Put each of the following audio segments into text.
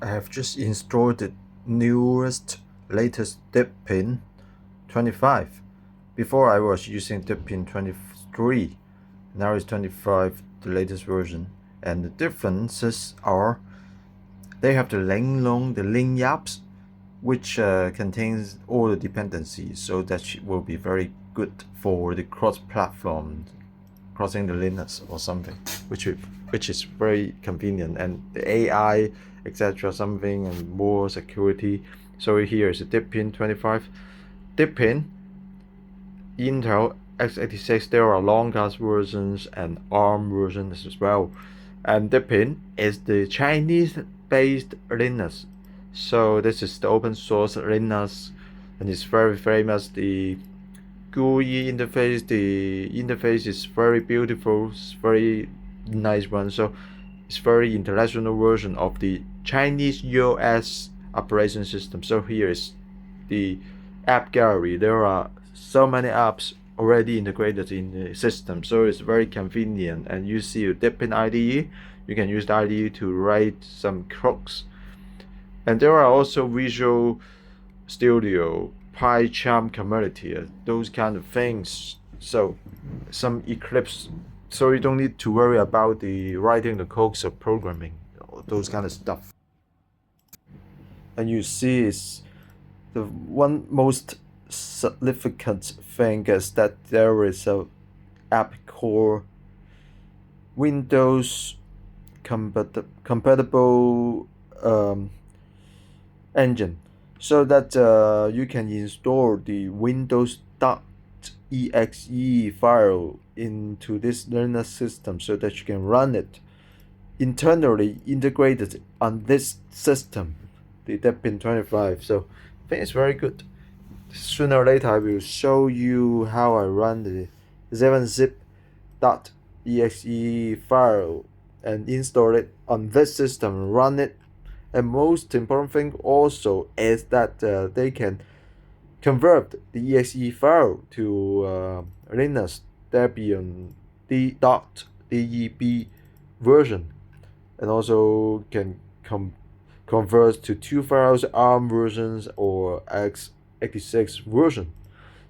I have just installed the latest deepin 25. Before I was using deepin 23. Now it's 25, the latest version. And the differences are they have the linglong, the lingyapps, which contains all the dependencies, so that will be very good for the cross-platform, crossing the Linux or something, which is very convenient, and the AI, etc., something, and more security. So here is a deepin 25. Deepin, Intel x86, there are Longcast versions and ARM versions as well. And deepin is the Chinese-based Linux. So this is the open source Linux, and it's very famous. The GUI interface, the interface is very beautiful, it's very nice one. So it's very international version of the Chinese US operation system. So here is the app gallery. There are so many apps already integrated in the system, so it's very convenient. And you see a deepin IDE, you can use the IDE to write some codes. And there are also Visual Studio, PyCharm community, those kind of things. So some Eclipse, so you don't need to worry about the writing the codes or programming, those kind of stuff. And you see, is the one most significant thing is that there is a app called Windows compatible engine, so that you can install the Windows.exe file into this Linux system, so that you can run it internally integrated on this system, the deepin 25. So I think it's very good. Sooner or later I will show you how I run the 7zip.exe file and install it on this system, run it. And most important thing also is that they can convert the exe file to Linux Debian .deb version, and also can convert to two files, ARM versions or x86 version.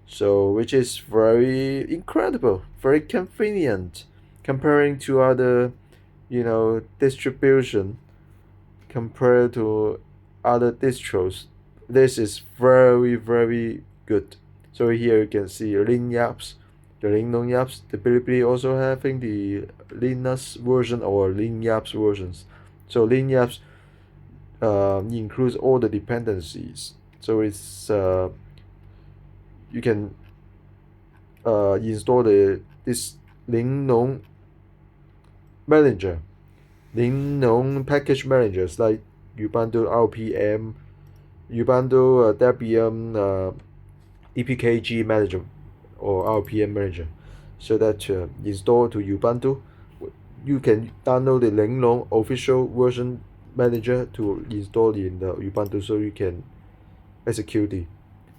So which is very incredible, very convenient comparing to other, distribution, compared to other distros. This is very good. So here you can see lingyapps, the linglong apps, the Bilibili also having the Linux version or lingyapps versions. So lingyapps includes all the dependencies. So it's you can install this linglong manager, linglong package managers like Ubuntu RPM, Ubuntu Debian EPKG manager or RPM manager, so that install to Ubuntu. You can download the linglong official version manager to install in the Ubuntu, so you can execute the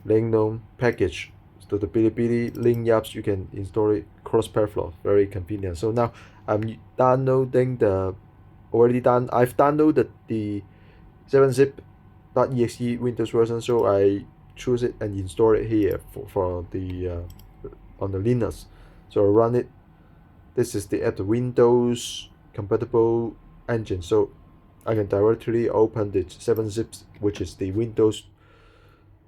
linglong package. So the Bilibili lingyapps, you can install it cross-platform, very convenient. So now I'm downloading I've downloaded the 7zip.exe Windows version, so I choose it and install it here for the on the Linux. So I run it. This is the Windows compatible engine, so I can directly open the 7zip, which is the Windows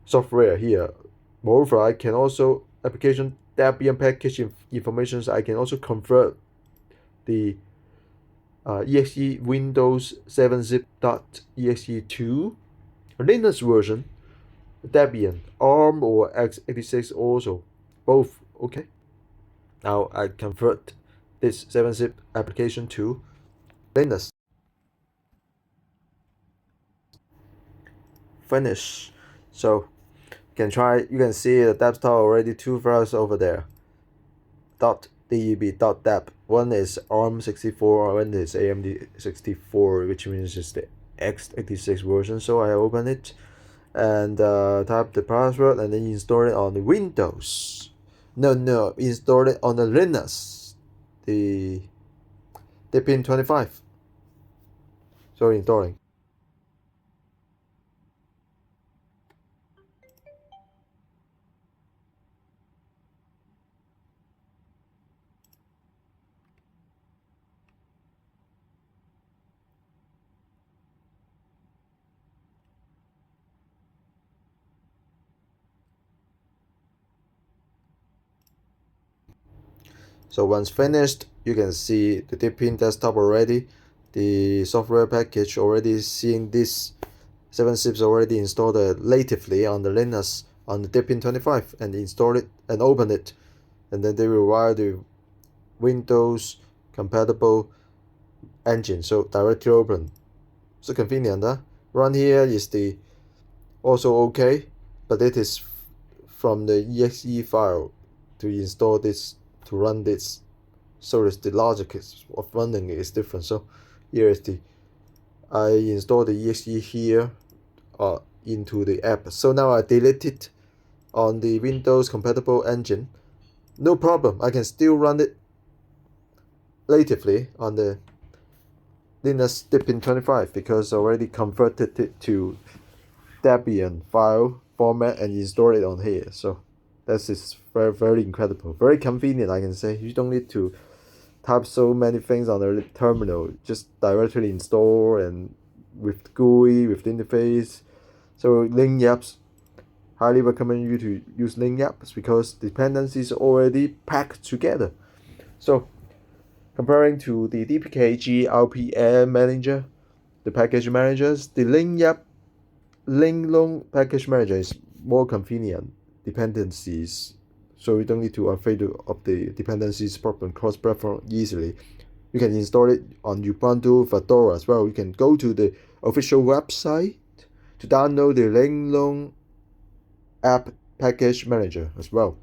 software here. Moreover, I can also application Debian package information. So I can also convert the exe Windows 7zip.exe to Linux version, Debian, ARM or x86 also, both okay. Now I convert this 7zip application to Linux. Finish. So you can see the desktop already two files over there. .deb. One is ARM64, one is AMD64, which means it's the x86 version. So I open it and type the password and then install it on the Windows. No, install it on the Linux, the deepin 25. So installing. So once finished, you can see the deepin desktop already. The software package already seeing this 7 zips already installed natively on the Linux on the deepin 25 and install it and open it, and then they will wire the Windows compatible engine, so directly open. So convenient, huh? Run here is the also okay, but it is from the exe file to install this to run this. So it's the logic of running is different. So here is the I install the exe here into the app. So now I delete it on the Windows compatible engine. No problem. I can still run it natively on the Linux deepin 25 because I already converted it to Debian file format and install it on here. So that is very, very incredible, very convenient. I can say you don't need to type so many things on the terminal, just directly install and with GUI with the interface. So link apps, highly recommend you to use link apps because dependencies already packed together. So comparing to the DPKG RPM manager, the package managers, the linglong package manager is more convenient dependencies, so you don't need to afraid of the dependencies problem cross-platform easily. You can install it on Ubuntu, Fedora as well. You can go to the official website to download the linglong app package manager as well.